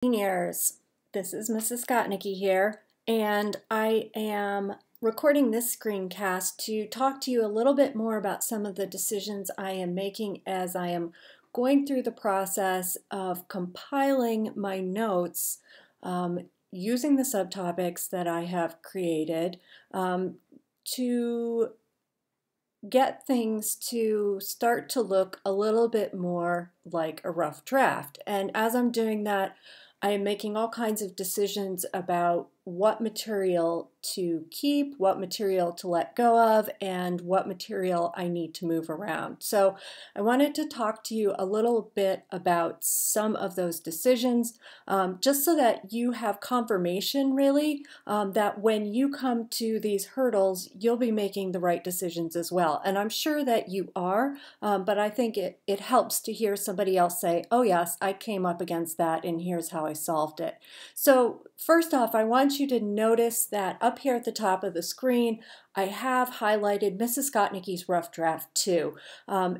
Seniors, this is Mrs. Skotnicki here, and I am recording this screencast to talk to you a little bit more about some of the decisions I am making as I am going through the process of compiling my notes using the subtopics that I have created to get things to start to look a little bit more like a rough draft. And as I'm doing that, I am making all kinds of decisions about what material to keep, what material to let go of, and what material I need to move around. So I wanted to talk to you a little bit about some of those decisions, just so that you have confirmation, really, that when you come to these hurdles, you'll be making the right decisions as well. And I'm sure that you are, but I think it helps to hear somebody else say, oh yes, I came up against that and here's how I solved it. So first off, I want you to notice that up here at the top of the screen, I have highlighted Mrs. Skotnicki's Rough Draft 2.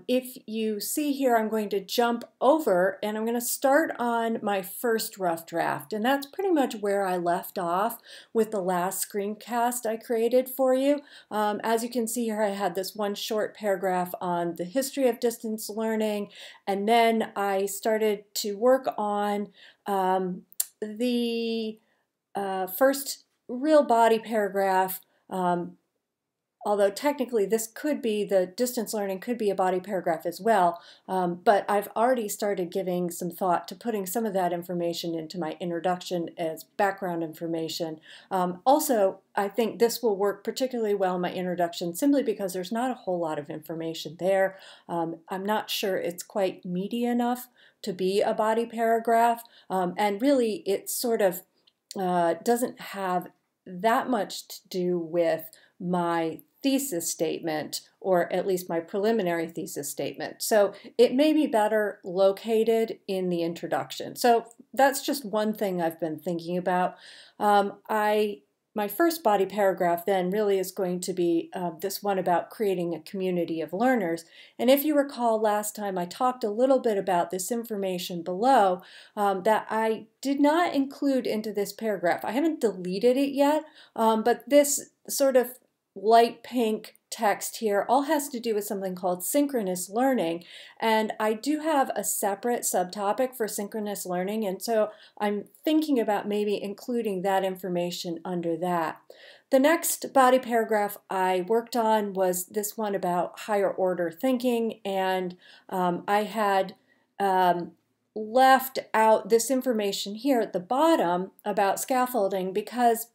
If you see here, I'm going to jump over and I'm going to start on my first rough draft. And that's pretty much where I left off with the last screencast I created for you. As you can see here, I had this one short paragraph on the history of distance learning. And then I started to work on the first real body paragraph, although technically this could be, the distance learning could be a body paragraph as well, but I've already started giving some thought to putting some of that information into my introduction as background information. Also, I think this will work particularly well in my introduction simply because there's not a whole lot of information there. I'm not sure it's quite meaty enough to be a body paragraph, and really it sort of doesn't have that much to do with my thesis statement, or at least my preliminary thesis statement. So it may be better located in the introduction. So that's just one thing I've been thinking about. My first body paragraph then really is going to be this one about creating a community of learners. And if you recall last time I talked a little bit about this information below that I did not include into this paragraph. I haven't deleted it yet, but this sort of light pink text here all has to do with something called synchronous learning, and I do have a separate subtopic for synchronous learning, and so I'm thinking about maybe including that information under that. The next body paragraph I worked on was this one about higher order thinking, and I had left out this information here at the bottom about scaffolding because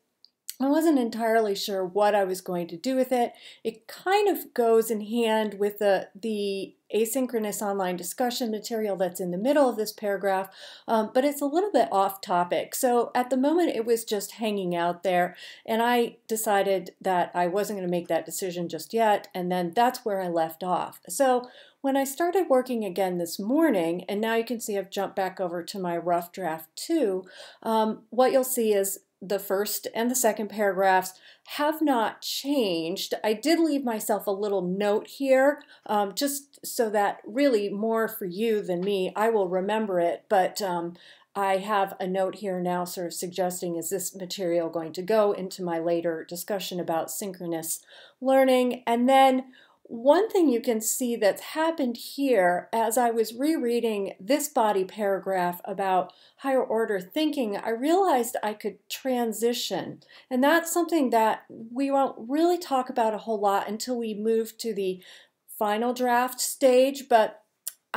I wasn't entirely sure what I was going to do with it. It kind of goes in hand with the asynchronous online discussion material that's in the middle of this paragraph, but it's a little bit off topic. So at the moment it was just hanging out there, and I decided that I wasn't going to make that decision just yet, and then that's where I left off. So when I started working again this morning, and now you can see I've jumped back over to my rough draft 2, what you'll see is the first and the second paragraphs have not changed. I did leave myself a little note here, just so that really more for you than me, I will remember it, but I have a note here now sort of suggesting, is this material going to go into my later discussion about synchronous learning? And then one thing you can see that's happened here as I was rereading this body paragraph about higher order thinking, I realized I could transition. And that's something that we won't really talk about a whole lot until we move to the final draft stage, but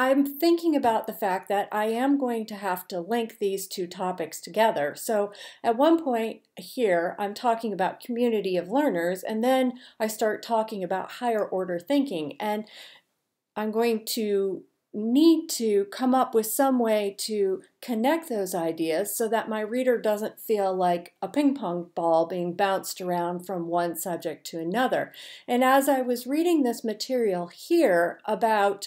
I'm thinking about the fact that I am going to have to link these two topics together. So at one point here, I'm talking about community of learners, and then I start talking about higher order thinking. And I'm going to need to come up with some way to connect those ideas so that my reader doesn't feel like a ping pong ball being bounced around from one subject to another. And as I was reading this material here about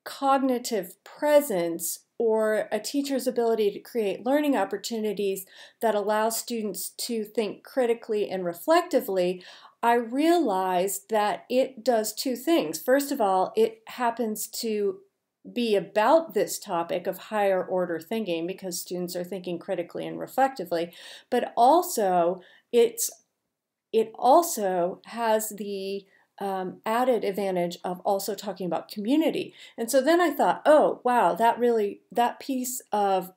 cognitive presence, or a teacher's ability to create learning opportunities that allow students to think critically and reflectively, I realized that it does two things. First of all, it happens to be about this topic of higher order thinking because students are thinking critically and reflectively, but also it also has the added advantage of also talking about community. And so then I thought, oh, wow, that piece of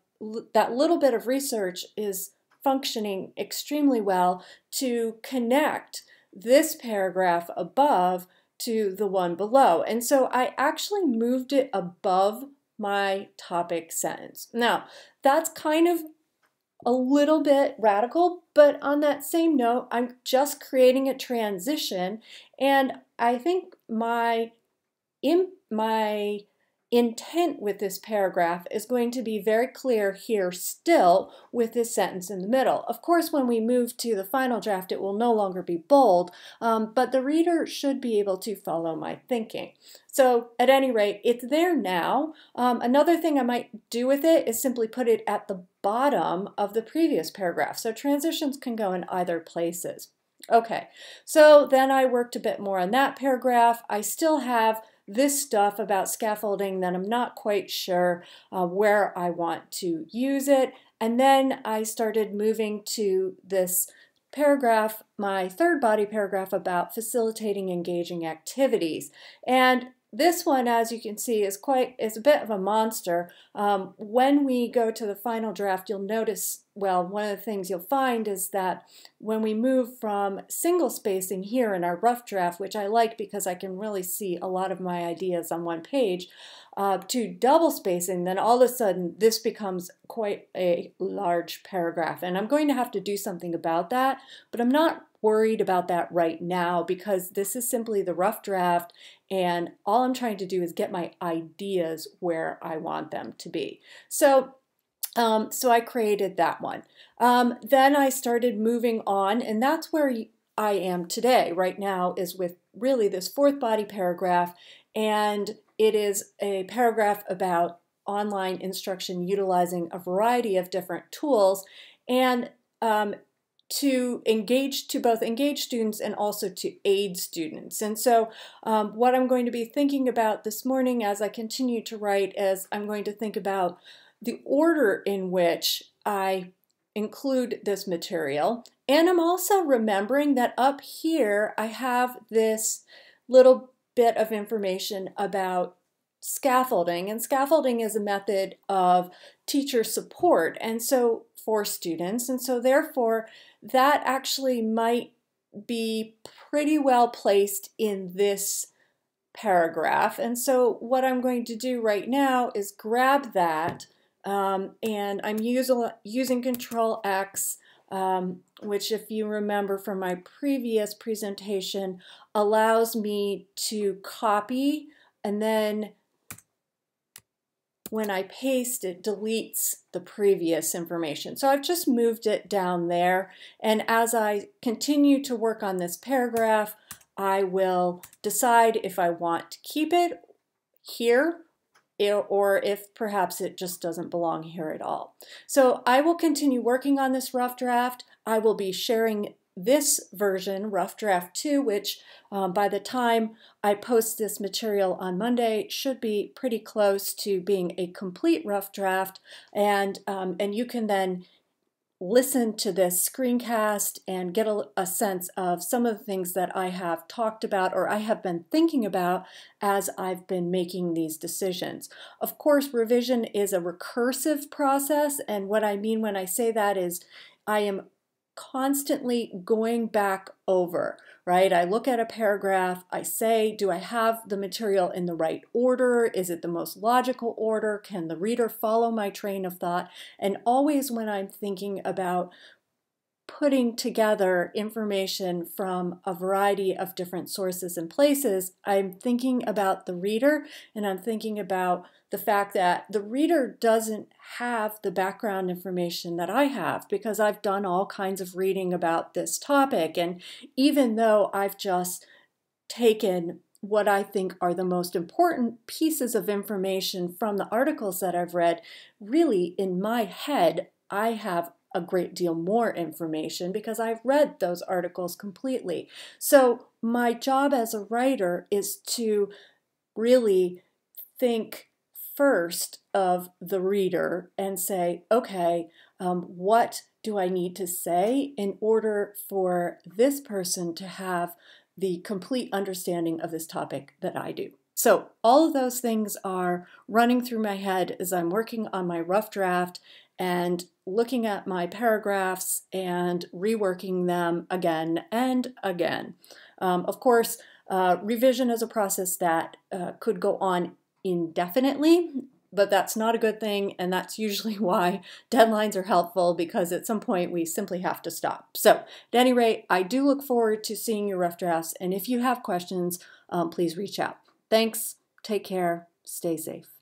that little bit of research is functioning extremely well to connect this paragraph above to the one below. And so I actually moved it above my topic sentence. Now, that's kind of a little bit radical, but on that same note, I'm just creating a transition, and I think my intent with this paragraph is going to be very clear here still with this sentence in the middle. Of course, when we move to the final draft, it will no longer be bold, but the reader should be able to follow my thinking. So at any rate, it's there now. Another thing I might do with it is simply put it at the bottom of the previous paragraph. So transitions can go in either places. Okay, so then I worked a bit more on that paragraph. I still have this stuff about scaffolding that I'm not quite sure where I want to use it. And then I started moving to this paragraph, my third body paragraph about facilitating engaging activities. And this one, as you can see, is a bit of a monster. When we go to the final draft, you'll notice, well, one of the things you'll find is that when we move from single spacing here in our rough draft, which I like because I can really see a lot of my ideas on one page, to double spacing, then all of a sudden this becomes quite a large paragraph. And I'm going to have to do something about that, but I'm not worried about that right now because this is simply the rough draft and all I'm trying to do is get my ideas where I want them to be. So I created that one. Then I started moving on, and that's where I am today. Right now is with really this fourth body paragraph, and it is a paragraph about online instruction utilizing a variety of different tools, and to both engage students and also to aid students. And so what I'm going to be thinking about this morning as I continue to write is I'm going to think about the order in which I include this material. And I'm also remembering that up here I have this little bit of information about scaffolding, and scaffolding is a method of teacher support and so for students, and so therefore that actually might be pretty well placed in this paragraph. And so what I'm going to do right now is grab that, and I'm using Control X, which, if you remember from my previous presentation, allows me to copy, and then when I paste, it deletes the previous information. So I've just moved it down there, and as I continue to work on this paragraph, I will decide if I want to keep it here or if perhaps it just doesn't belong here at all. So I will continue working on this rough draft. I will be sharing this version, rough draft 2, which by the time I post this material on Monday should be pretty close to being a complete rough draft, and you can then listen to this screencast and get a sense of some of the things that I have talked about or I have been thinking about as I've been making these decisions. Of course, revision is a recursive process, and what I mean when I say that is I am constantly going back over, right? I look at a paragraph, I say, do I have the material in the right order? Is it the most logical order? Can the reader follow my train of thought? And always when I'm thinking about putting together information from a variety of different sources and places, I'm thinking about the reader, and I'm thinking about the fact that the reader doesn't have the background information that I have because I've done all kinds of reading about this topic. And even though I've just taken what I think are the most important pieces of information from the articles that I've read, really in my head, I have a great deal more information because I've read those articles completely. So my job as a writer is to really think first of the reader and say, okay, what do I need to say in order for this person to have the complete understanding of this topic that I do? So all of those things are running through my head as I'm working on my rough draft and looking at my paragraphs and reworking them again and again. Of course, revision is a process that could go on indefinitely, but that's not a good thing, and that's usually why deadlines are helpful, because at some point we simply have to stop. So at any rate, I do look forward to seeing your rough drafts, and if you have questions, please reach out. Thanks, take care, stay safe.